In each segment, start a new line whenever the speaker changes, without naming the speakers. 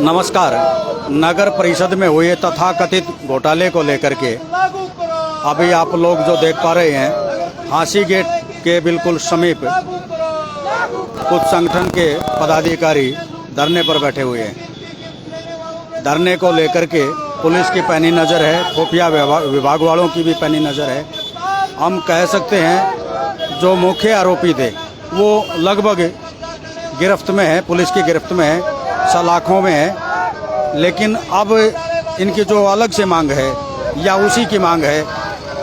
नमस्कार। नगर परिषद में हुए तथाकथित घोटाले को लेकर के अभी आप लोग जो देख पा रहे हैं, फांसी गेट के बिल्कुल समीप कुछ संगठन के पदाधिकारी धरने पर बैठे हुए हैं। धरने को लेकर के पुलिस की पैनी नज़र है, खुफिया विभाग वालों की भी पैनी नज़र है। हम कह सकते हैं जो मुख्य आरोपी थे वो लगभग गिरफ्त में है, पुलिस की गिरफ्त में है, सलाखों में है। लेकिन अब इनकी जो अलग से मांग है या उसी की मांग है,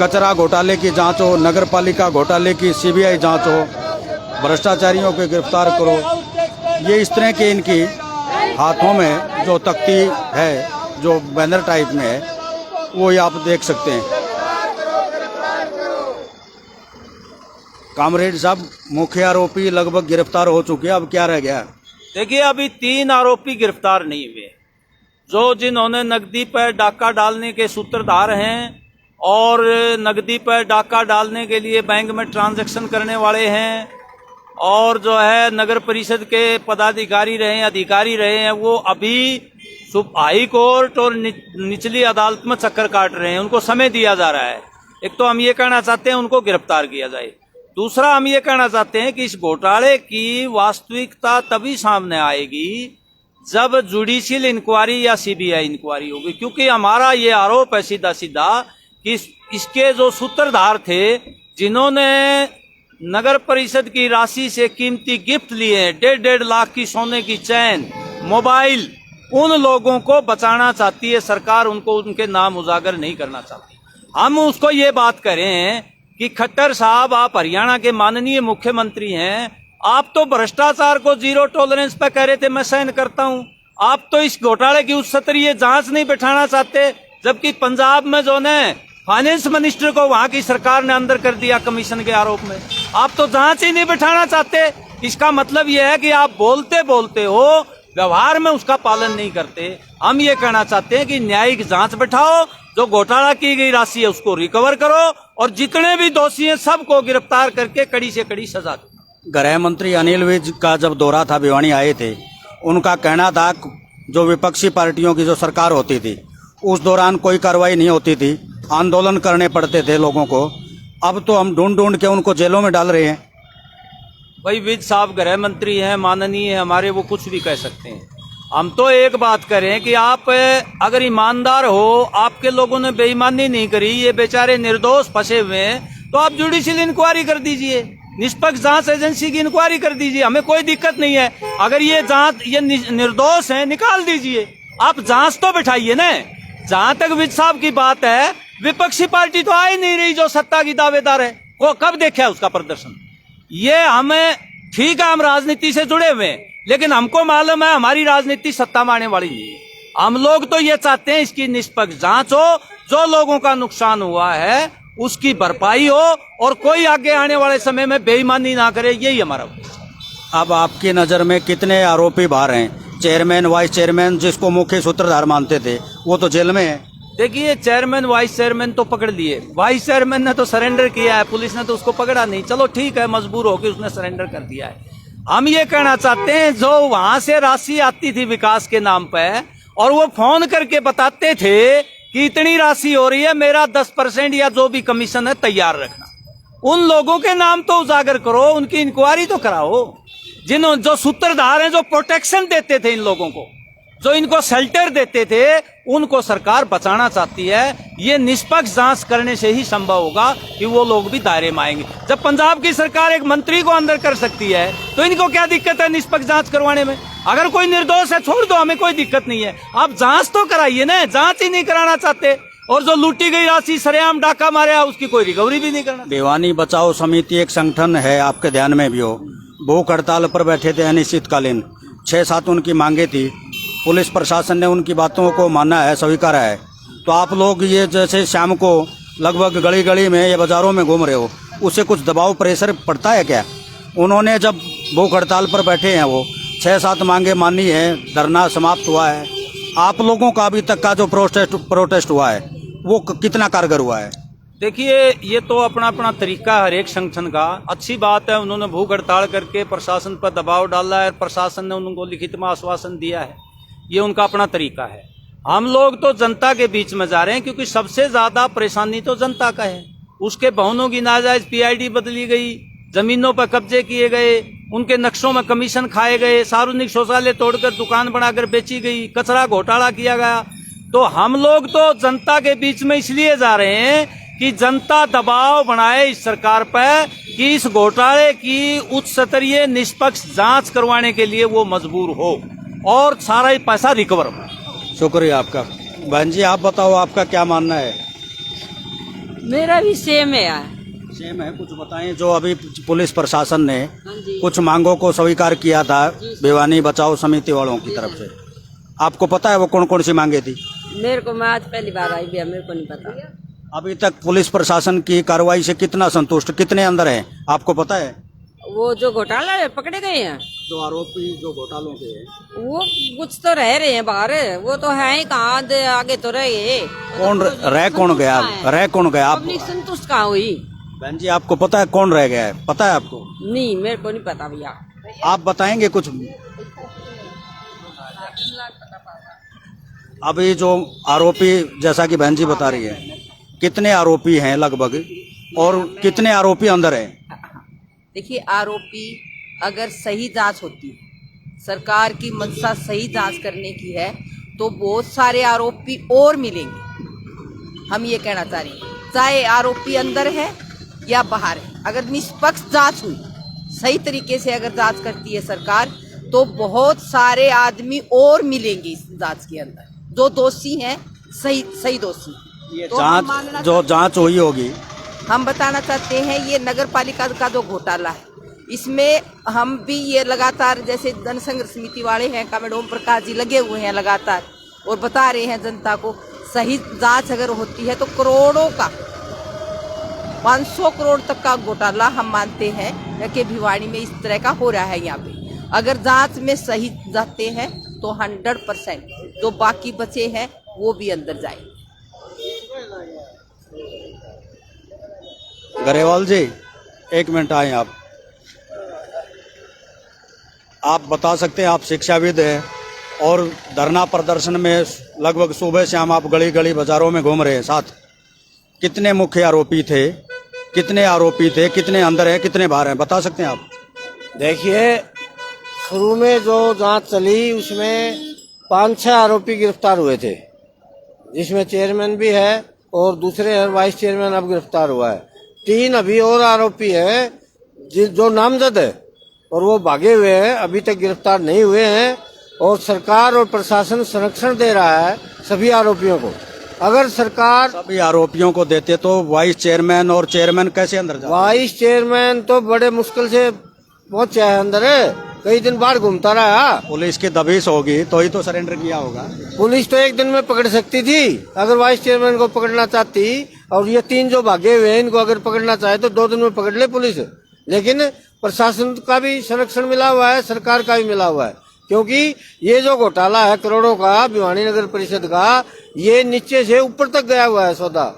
कचरा घोटाले की जांच हो, नगर पालिका घोटाले की सीबीआई जांच हो, भ्रष्टाचारियों को गिरफ्तार करो, ये इस तरह के इनकी हाथों में जो तख्ती है, जो बैनर टाइप में है, वो ये आप देख सकते हैं। कामरेड साहब, मुख्य आरोपी लगभग गिरफ्तार हो चुके हैं, अब क्या रह गया?
देखिए, अभी 3 आरोपी गिरफ्तार नहीं हुए, जो जिन्होंने नकदी पर डाका डालने के सूत्रधार हैं और नकदी पर डाका डालने के लिए बैंक में ट्रांजैक्शन करने वाले हैं और जो है नगर परिषद के पदाधिकारी रहे हैं, अधिकारी रहे हैं, वो अभी हाई कोर्ट और निचली अदालत में चक्कर काट रहे हैं। उनको समय दिया जा रहा है। एक तो हम ये कहना चाहते हैं उनको गिरफ्तार किया जाए, दूसरा हम ये कहना चाहते हैं कि इस घोटाले की वास्तविकता तभी सामने आएगी जब जुडिशियल इंक्वायरी या सीबीआई इंक्वायरी होगी, क्योंकि हमारा ये आरोप है सीधा सीधा कि इसके जो सूत्रधार थे, जिन्होंने नगर परिषद की राशि से कीमती गिफ्ट लिए हैं, 1.5 लाख की सोने की चैन, मोबाइल, उन लोगों को बचाना चाहती है सरकार, उनको उनके नाम उजागर नहीं करना चाहती। हम उसको ये बात करें कि खट्टर साहब, आप हरियाणा के माननीय मुख्यमंत्री हैं, आप तो भ्रष्टाचार को 0 टॉलरेंस पे कह रहे थे, मैं सहन करता हूं। आप तो इस घोटाले की उच्च स्तरीय जांच नहीं बैठाना चाहते, जबकि पंजाब में जो ने फाइनेंस मिनिस्टर को वहां की सरकार ने अंदर कर दिया कमीशन के आरोप में। आप तो जांच ही नहीं बैठाना चाहते। इसका मतलब यह है कि आप बोलते बोलते हो, व्यवहार में उसका पालन नहीं करते। हम ये कहना चाहते हैं कि न्यायिक जांच बैठाओ, जो घोटाला की गई राशि है उसको रिकवर करो और जितने भी दोषी हैं सबको गिरफ्तार करके कड़ी से कड़ी सजा दो।
गृह मंत्री अनिल विज का जब दौरा था, भिवानी आए थे, उनका कहना था जो विपक्षी पार्टियों की जो सरकार होती थी उस दौरान कोई कार्रवाई नहीं होती थी, आंदोलन करने पड़ते थे लोगों को। अब तो हम ढूंढ ढूंढ के उनको जेलों में डाल रहे हैं।
भाई, विज साहब गृह मंत्री हैं, माननीय हमारे, वो कुछ भी कह सकते हैं। हम तो एक बात करें कि आप अगर ईमानदार हो, आपके लोगों ने बेईमानी नहीं करी, ये बेचारे निर्दोष फंसे हुए हैं, तो आप जुडिशियल इंक्वायरी कर दीजिए, निष्पक्ष जांच एजेंसी की इंक्वायरी कर दीजिए, हमें कोई दिक्कत नहीं है। अगर ये निर्दोष हैं, निकाल दीजिए, आप जांच तो बैठाइए ना। जहां तक विज साहब की बात है, विपक्षी पार्टी तो आ ही नहीं रही जो सत्ता की दावेदार है, वो कब देखा है उसका प्रदर्शन? ये हमें, ठीक है हम राजनीति से जुड़े हुए हैं, लेकिन हमको मालूम है हमारी राजनीति सत्ता मारने वाली नहीं है। हम लोग तो ये चाहते हैं इसकी निष्पक्ष जांच हो, जो लोगों का नुकसान हुआ है उसकी भरपाई हो और कोई आगे आने वाले समय में बेईमानी ना करे, यही हमारा उद्देश्य।
अब आपकी नज़र में कितने आरोपी बाहर हैं? चेयरमैन, वाइस चेयरमैन, जिसको मुख्य सूत्रधार मानते थे, वो तो जेल में है।
देखिए, चेयरमैन वाइस चेयरमैन तो पकड़ लिए, वाइस चेयरमैन ने तो सरेंडर किया है, पुलिस ने तो उसको पकड़ा नहीं। चलो ठीक है, मजबूर होकर उसने सरेंडर कर दिया है। हम ये कहना चाहते हैं, जो वहां से राशि आती थी विकास के नाम पे और वो फोन करके बताते थे कि इतनी राशि हो रही है, मेरा 10% या जो भी कमीशन है तैयार रखना, उन लोगों के नाम तो उजागर करो, उनकी इंक्वायरी तो कराओ। जो सूत्रधार हैं, जो प्रोटेक्शन देते थे इन लोगों को, जो इनको शेल्टर देते थे, उनको सरकार बचाना चाहती है। ये निष्पक्ष जांच करने से ही संभव होगा कि वो लोग भी दायरे में आएंगे। जब पंजाब की सरकार एक मंत्री को अंदर कर सकती है, तो इनको क्या दिक्कत है निष्पक्ष जांच करवाने में? अगर कोई निर्दोष है, छोड़ दो, हमें कोई दिक्कत नहीं है, आप जांच तो कराइए ना। जांच ही नहीं कराना चाहते, और जो लूटी गई राशि सरेआम डाका मारे, उसकी कोई रिकवरी भी नहीं करना।
भिवानी बचाओ समिति एक संगठन है, आपके ध्यान में भी हो, भूख हड़ताल पर बैठे थे अनिश्चितकालीन। 6-7 उनकी मांगे थी, पुलिस प्रशासन ने उनकी बातों को माना है, स्वीकारा है। तो आप लोग ये जैसे शाम को लगभग गली गली में या बाजारों में घूम रहे हो, उससे कुछ दबाव प्रेशर पड़ता है क्या? उन्होंने जब भूख हड़ताल पर बैठे हैं, वो 6-7 मांगे मानी है, धरना समाप्त हुआ है, आप लोगों का अभी तक का जो प्रोटेस्ट हुआ है वो कितना कारगर हुआ है?
देखिए, ये तो अपना अपना तरीका हर एक संगठन का। अच्छी बात है, उन्होंने भूख हड़ताल करके प्रशासन पर दबाव डाला है, प्रशासन ने उनको लिखित में आश्वासन दिया है। ये उनका अपना तरीका है। हम लोग तो जनता के बीच में जा रहे हैं, क्योंकि सबसे ज्यादा परेशानी तो जनता का है। उसके भवनों की नाजायज पीआईडी बदली गई, जमीनों पर कब्जे किए गए, उनके नक्शों में कमीशन खाए गए, सार्वजनिक शौचालय तोड़कर दुकान बनाकर बेची गई, कचरा घोटाला किया गया। तो हम लोग तो जनता के बीच में इसलिए जा रहे हैं कि जनता दबाव बनाए इस सरकार पर कि इस घोटाले की उच्च स्तरीय निष्पक्ष जांच करवाने के लिए वो मजबूर हो और सारा ही पैसा रिकवर हो।
शुक्रिया आपका। बहन जी आप बताओ, आपका क्या मानना है?
मेरा भी सेम है यार।
सेम है। कुछ बताएं, जो अभी पुलिस प्रशासन ने
हाँ जी।
कुछ मांगों को स्वीकार किया था भिवानी बचाओ समिति वालों की तरफ से, आपको पता है वो कौन कौन सी मांगे थी?
मेरे को, मैं आज पहली बार आई भी, मेरे को नहीं पता।
अभी तक पुलिस प्रशासन की कार्रवाई से कितना संतुष्ट, कितने अंदर हैं, आपको पता है?
वो जो घोटाला पकड़े गए हैं,
जो आरोपी जो घोटालों के हैं,
वो कुछ तो रह रहे हैं बाहर, वो तो है ही कहाँ, आगे तो रह गए।
कौन रह कौन गया? रह कौन गया? आप
पब्लिक संतुष्ट कहाँ हुई?
बहन जी आपको पता है कौन रह गया है? पता है आपको?
नहीं, मेरे को नहीं पता भैया।
आप बताएंगे कुछ? अभी जो आरोपी, जैसा कि बहन जी बता रही है, कितने आरोपी हैं लगभग और कितने आरोपी अंदर हैं?
देखिए, आरोपी अगर सही जांच होती है, सरकार की मंशा सही जांच करने की है, तो बहुत सारे आरोपी और मिलेंगे। हम ये कहना चाह रहे हैं, चाहे आरोपी अंदर है या बाहर है, अगर निष्पक्ष जांच हुई, सही तरीके से अगर जांच करती है सरकार, तो बहुत सारे आदमी और मिलेंगे इस जांच के अंदर, जो दोषी हैं, सही दोषी।
ये
तो
जांच जो जांच हुई होगी,
हम बताना चाहते हैं, ये नगर पालिका का जो घोटाला है, इसमें हम भी ये लगातार, जैसे जनसंघर्ष समिति वाले हैं, कॉमरेड ओम प्रकाश जी लगे हुए हैं लगातार और बता रहे हैं जनता को, सही जांच अगर होती है तो करोड़ों का, 500 करोड़ तक का घोटाला हम मानते हैं कि भिवानी में इस तरह का हो रहा है। यहाँ पे अगर जांच में सही जाते हैं तो 100% जो बाकी बचे हैं वो भी अंदर जाएंगे।
गरेवाल जी एक मिनट आए आप बता सकते हैं, आप शिक्षाविद हैं और धरना प्रदर्शन में लगभग सुबह शाम आप गली गली बाजारों में घूम रहे हैं साथ, कितने मुख्य आरोपी थे, कितने आरोपी थे, कितने अंदर हैं, कितने बाहर हैं, बता सकते हैं आप?
देखिए, शुरू में जो जांच चली उसमें 5-6 आरोपी गिरफ्तार हुए थे, जिसमें चेयरमैन भी है और दूसरे वाइस चेयरमैन अब गिरफ्तार हुआ है। 3 अभी और आरोपी हैं जो नामजद है और वो भागे हुए हैं, अभी तक गिरफ्तार नहीं हुए हैं। और सरकार और प्रशासन संरक्षण दे रहा है सभी आरोपियों को। अगर सरकार
सभी आरोपियों को देते तो वाइस चेयरमैन और चेयरमैन कैसे अंदर जाते?
वाइस चेयरमैन तो बड़े मुश्किल से पहुंचा है अंदर, कई दिन बाद घूमता रहा।
पुलिस की दबिश होगी तो ही तो सरेंडर किया होगा।
पुलिस तो एक दिन में पकड़ सकती थी अगर वाइस चेयरमैन को पकड़ना चाहती, और ये 3 जो भागे हुए हैं इनको अगर पकड़ना चाहे तो 2 दिन में पकड़ ले पुलिस। लेकिन प्रशासन का भी संरक्षण मिला हुआ है, सरकार का भी मिला हुआ है, क्योंकि ये जो घोटाला है करोड़ों का भिवानी नगर परिषद का, ये नीचे से ऊपर तक गया हुआ है सौदा,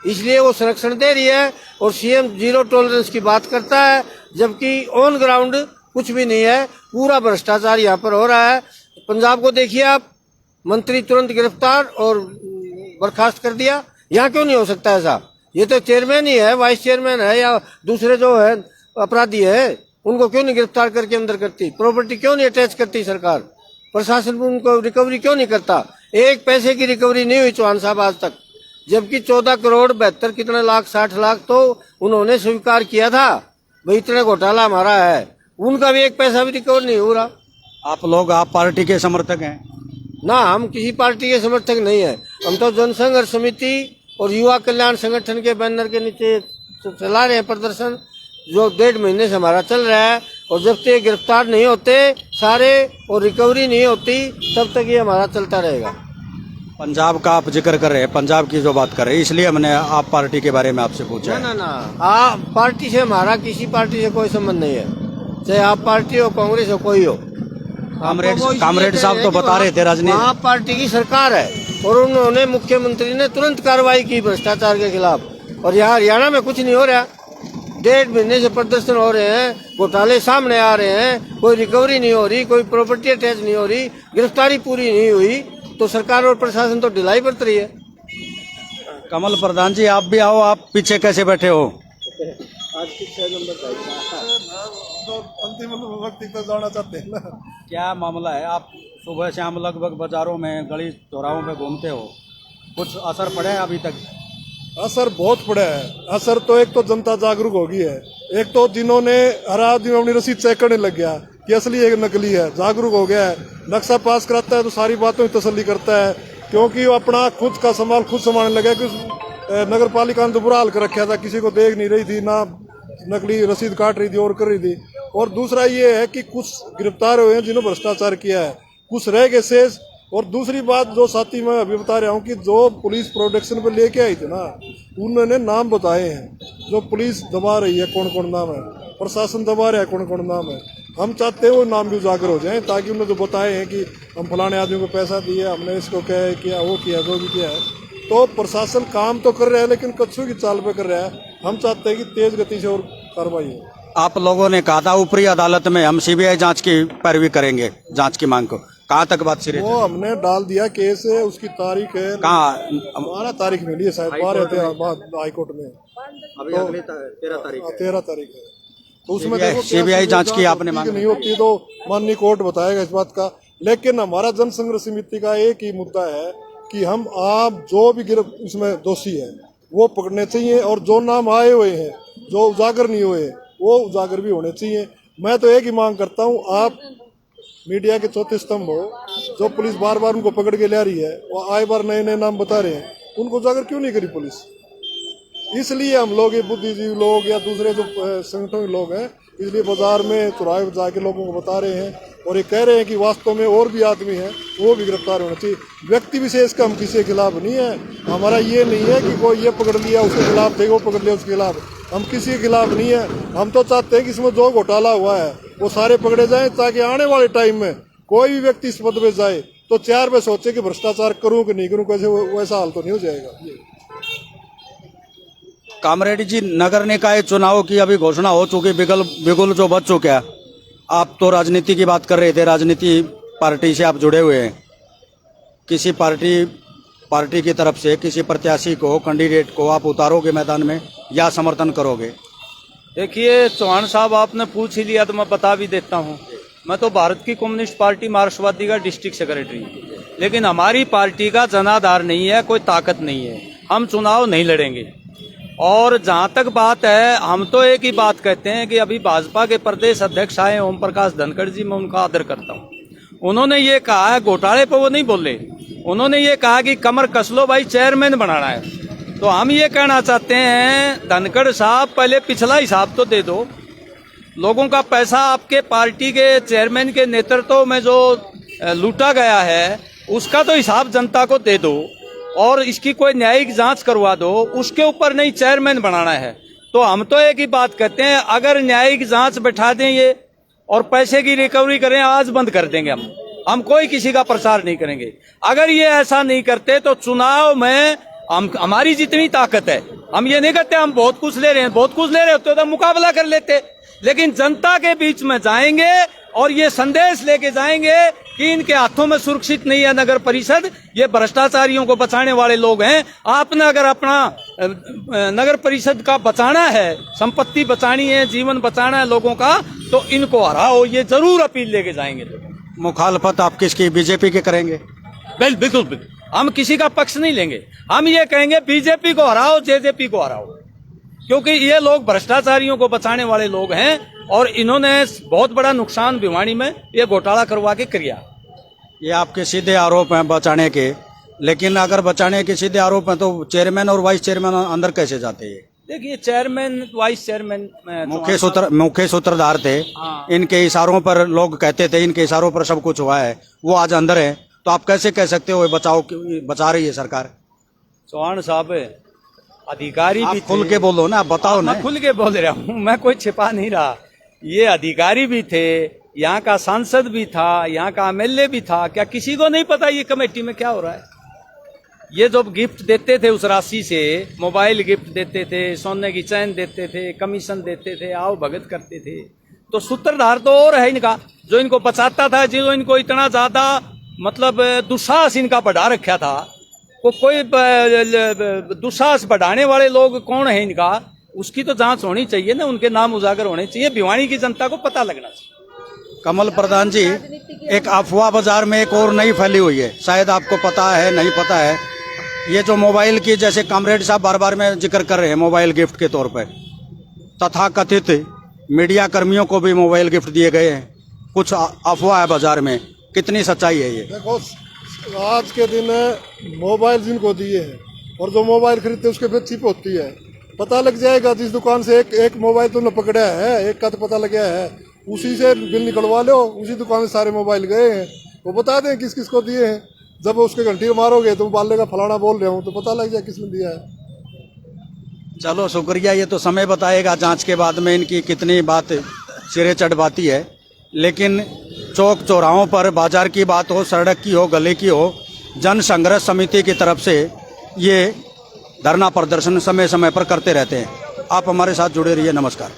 इसलिए वो संरक्षण दे रही है। और सीएम जीरो टॉलरेंस की बात करता है, जबकि ऑन ग्राउंड कुछ भी नहीं है, पूरा भ्रष्टाचार यहाँ पर हो रहा है। पंजाब को देखिए आप, मंत्री तुरंत गिरफ्तार और बर्खास्त कर दिया, यहाँ क्यों नहीं हो सकता ऐसा? ये तो चेयरमैन ही है, वाइस चेयरमैन है या दूसरे जो है अपराधी है, उनको क्यों नहीं गिरफ्तार करके अंदर करती? प्रॉपर्टी क्यों नहीं अटैच करती सरकार? प्रशासन उनको रिकवरी क्यों नहीं करता? एक पैसे की रिकवरी नहीं हुई चौहान साहब आज तक, जबकि 14 करोड़ 72 कितने लाख 60 लाख तो उन्होंने स्वीकार किया था भाई इतना घोटाला हमारा है, उनका भी एक पैसा भी रिकवर नहीं हो रहा।
आप पार्टी के समर्थक हैं?
ना, हम किसी पार्टी के समर्थक नहीं है, हम तो जनसंघर्ष समिति और युवा कल्याण संगठन के बैनर के नीचे चला रहे हैं प्रदर्शन, जो 1.5 महीने से हमारा चल रहा है। और जब तक गिरफ्तार नहीं होते सारे और रिकवरी नहीं होती तब तक ये हमारा चलता रहेगा।
पंजाब का आप जिक्र कर रहे हैं, पंजाब की जो बात कर रहे हैं, इसलिए हमने आप पार्टी के बारे में आपसे पूछा।
ना, पार्टी से हमारा किसी पार्टी से कोई संबंध नहीं है, चाहे आप पार्टी हो, कांग्रेस हो, कोई हो।
कामरेड साहब तो बता रहे थे राजनीति,
आप पार्टी की सरकार है और उन्होंने, मुख्यमंत्री ने तुरंत कार्रवाई की भ्रष्टाचार के खिलाफ, और यहाँ हरियाणा में कुछ नहीं हो रहा। 1.5 महीने से प्रदर्शन हो रहे हैं, घोटाले सामने आ रहे हैं, कोई रिकवरी नहीं हो रही, कोई प्रॉपर्टी अटैच नहीं हो रही, गिरफ्तारी पूरी नहीं हुई, तो सरकार और प्रशासन तो ढिलाई बरत रही है।
कमल प्रधान जी, आप भी आओ, आप पीछे कैसे बैठे हो?
आज किस नंबर
अंतिम वक्त तक जाना चाहते हैं ना।
क्या मामला है? आप सुबह शाम लगभग बाजारों में, गली चौराहों में घूमते हो, कुछ असर पड़ा है अभी तक?
असर बहुत पड़ा है। असर तो एक तो जनता जागरूक हो गई है, एक तो जिन्होंने हर आदमी अपनी रसीद चेक करने लग गया कि असली है नकली है, जागरूक हो गया है। नक्शा पास कराता है तो सारी बातों की तसल्ली करता है, क्योंकि वो अपना खुद का सामान खुद संभालने लगा। कि नगर पालिका ने तो बुरा हाल कर रखा था, किसी को देख नहीं रही थी, ना नकली रसीद काट रही थी और कर रही थी। और दूसरा ये है कि कुछ गिरफ्तार हुए हैं जिन्होंने भ्रष्टाचार किया है, कुछ रह गए शेष। और दूसरी बात जो साथी मैं अभी बता रहा हूँ कि जो पुलिस प्रोटेक्शन पे लेके आई थी ना, उन्होंने नाम बताए हैं जो पुलिस दबा रही है, कौन कौन नाम है, प्रशासन दबा रहा है, कौन कौन नाम है। हम चाहते हैं वो नाम भी उजागर हो जाए, ताकि उन्होंने जो बताए हैं कि हम फलाने आदमी को पैसा दिया, हमने इसको क्या किया, वो किया, जो भी किया है, तो प्रशासन काम तो कर रहा है लेकिन कच्छू की चाल पे कर रहा है। हम चाहते हैं कि तेज गति से और कार्रवाई हो।
आप लोगों ने कहा था ऊपरी अदालत में हम सीबीआई जांच की पैरवी करेंगे, जांच की मांग को, कहाँ तक बात सिरे?
वो हमने डाल दिया केस है, उसकी तारीख है
कहाँ?
12 तारीख मिली है शायद, 12 हाई कोर्ट में।
अभी अगली 13 तारीख है।
13 तारीख है। तो उसमें देखो
सीबीआई जांच की आपने मांग
नहीं होती तो माननीय कोर्ट बताएगा इस बात का। लेकिन हमारा जन संघर्ष समिति का एक ही मुद्दा है कि हम आप जो भी इसमें दोषी है वो पकड़ने चाहिए, और जो नाम आए हुए हैं जो उजागर नहीं हुए वो उजागर भी होने चाहिए। मैं तो एक ही मांग करता हूँ, आप मीडिया के चौथे स्तंभ हो, जो पुलिस बार बार उनको पकड़ के ला रही है, वो आए बार नए नए नाम बता रहे हैं, उनको उजागर क्यों नहीं करी पुलिस? इसलिए हम लोग, ये बुद्धिजीवी लोग या दूसरे जो संगठन के लोग हैं, इसलिए बाजार में चौराहे पर जाके लोगों को बता रहे हैं और ये कह रहे हैं कि वास्तव में और भी आदमी हैं, वो भी गिरफ्तार होना चाहिए। व्यक्ति विशेष का हम किसी के खिलाफ नहीं है। हमारा ये नहीं है कि कोई ये पकड़ लिया उसके खिलाफ थे, वो पकड़ लिया उसके खिलाफ, हम किसी के खिलाफ नहीं है। हम तो चाहते हैं कि इसमें जो घोटाला हुआ है वो सारे पकड़े जाएं, ताकि आने वाले टाइम में कोई भी व्यक्ति इस पद पे जाए तो 4 बार सोचे कि भ्रष्टाचार करूं कि नहीं करूं, कैसे वैसा हाल तो नहीं हो जाएगा।
कामरेड जी, नगर निकाय चुनाव की अभी घोषणा हो चुकी, बिगुल जो बच चुका है। आप तो राजनीति की बात कर रहे थे, राजनीति पार्टी से आप जुड़े हुए हैं, किसी पार्टी की तरफ से किसी प्रत्याशी को, कैंडिडेट को आप उतारोगे मैदान में या समर्थन करोगे?
देखिए चौहान साहब, आपने पूछ ही लिया तो मैं बता भी देता हूँ। मैं तो भारत की कम्युनिस्ट पार्टी मार्क्सवादी का डिस्ट्रिक्ट सेक्रेटरी, लेकिन हमारी पार्टी का जनाधार नहीं है, कोई ताकत नहीं है, हम चुनाव नहीं लड़ेंगे। और जहाँ तक बात है, हम तो एक ही बात कहते हैं कि अभी भाजपा के प्रदेश अध्यक्ष आए ओम प्रकाश धनखड़ जी, मैं उनका आदर करता हूँ। उन्होंने ये कहा है, घोटाले पे वो नहीं बोले, उन्होंने ये कहा कि कमर कस लो भाई, चेयरमैन बनाना है। तो हम ये कहना चाहते हैं, धनखड़ साहब पहले पिछला हिसाब तो दे दो, लोगों का पैसा आपके पार्टी के चेयरमैन के नेतृत्व में जो लूटा गया है उसका तो हिसाब जनता को दे दो, और इसकी कोई न्यायिक जांच करवा दो, उसके ऊपर नहीं चेयरमैन बनाना है। तो हम तो एक ही बात कहते हैं, अगर न्यायिक जांच बैठा दें ये और पैसे की रिकवरी करें, आज बंद कर देंगे हम कोई किसी का प्रचार नहीं करेंगे। अगर ये ऐसा नहीं करते तो चुनाव में हमारी जितनी ताकत है, हम ये नहीं कहते हम बहुत कुछ ले रहे हैं, बहुत कुछ ले रहे होते तो मुकाबला कर लेते, लेकिन जनता के बीच में जाएंगे और ये संदेश लेके जाएंगे कि इनके हाथों में सुरक्षित नहीं है नगर परिषद, ये भ्रष्टाचारियों को बचाने वाले लोग हैं। आपने अगर अपना नगर परिषद का बचाना है, संपत्ति बचानी है, जीवन बचाना है लोगों का, तो इनको हराओ, ये जरूर अपील लेके जाएंगे।
मुखालफत आप किसकी, बीजेपी के करेंगे?
बिल्कुल, हम किसी का पक्ष नहीं लेंगे, हम ये कहेंगे बीजेपी को हराओ, जेजेपी को हराओ, क्योंकि ये लोग भ्रष्टाचारियों को बचाने वाले लोग हैं और इन्होंने बहुत बड़ा नुकसान भिवानी में ये घोटाला करवा के किया।
ये आपके सीधे आरोप हैं बचाने के, लेकिन अगर बचाने के सीधे आरोप हैं तो चेयरमैन और वाइस चेयरमैन अंदर कैसे जाते हैं?
देखिए, चेयरमैन वाइस चेयरमैन
मुख्य सूत्रधार थे।
हाँ।
इनके इशारों पर लोग कहते थे, इनके इशारों पर सब कुछ हुआ है, वो आज अंदर है, तो आप कैसे कह सकते हो बचा रही है सरकार?
चौहान साहब, अधिकारी भी
खुल के बोलो ना, बताओ ना।
मैं खुल के बोल रहा हूँ, मैं कोई छिपा नहीं रहा। ये अधिकारी भी थे, यहाँ का सांसद भी था, यहाँ का एमएलए भी था, क्या किसी को नहीं पता ये कमेटी में क्या हो रहा है? ये जो गिफ्ट देते थे उस राशि से, मोबाइल गिफ्ट देते थे, सोने की चैन देते थे, कमीशन देते थे, आओ भगत करते थे, तो सूत्रधार तो और है इनका, जो इनको बचाता था, जो इनको इतना ज्यादा मतलब दुस्साहस इनका बढ़ा रखा था। कोई दुस्साहस बढ़ाने वाले लोग कौन है इनका, उसकी तो जांच होनी चाहिए ना, उनके नाम उजागर होने चाहिए, भिवानी की जनता को पता लगना चाहिए।
कमल प्रधान जी, एक अफवाह बाजार में एक और नई फैली हुई है, शायद आपको पता है नहीं पता है, ये जो मोबाइल की, जैसे कॉमरेड साहब बार बार में जिक्र कर रहे हैं मोबाइल गिफ्ट के तौर पर, तथा कथित मीडिया कर्मियों को भी मोबाइल गिफ्ट दिए गए हैं, कुछ अफवाह है बाजार में, कितनी सच्चाई है ये?
देखो, आज के दिन मोबाइल जिनको दिए हैं और जो मोबाइल खरीदते हैं उसके पे चिप होती है, पता लग जाएगा। जिस दुकान से एक मोबाइल तुमने पकड़ा है, एक का तो पता लग गया है, उसी से बिल निकलवा लो, उसी दुकान से सारे मोबाइल गए हैं, वो बता दें किस किस को दिए हैं। जब उसके घंटी मारोगे तो बाल लेगा फलाना बोल रहा हूँ, तो पता लग जाए किसने दिया है।
चलो शुक्रिया, ये तो समय बताएगा जांच के बाद में इनकी कितनी बात सिरे चढ़ पाती है। लेकिन चौक चौराहों पर बाजार की बात हो, सड़क की हो, गली की हो, जन संघर्ष समिति की तरफ से ये धरना प्रदर्शन समय समय पर करते रहते हैं। आप हमारे साथ जुड़े रहिए। नमस्कार।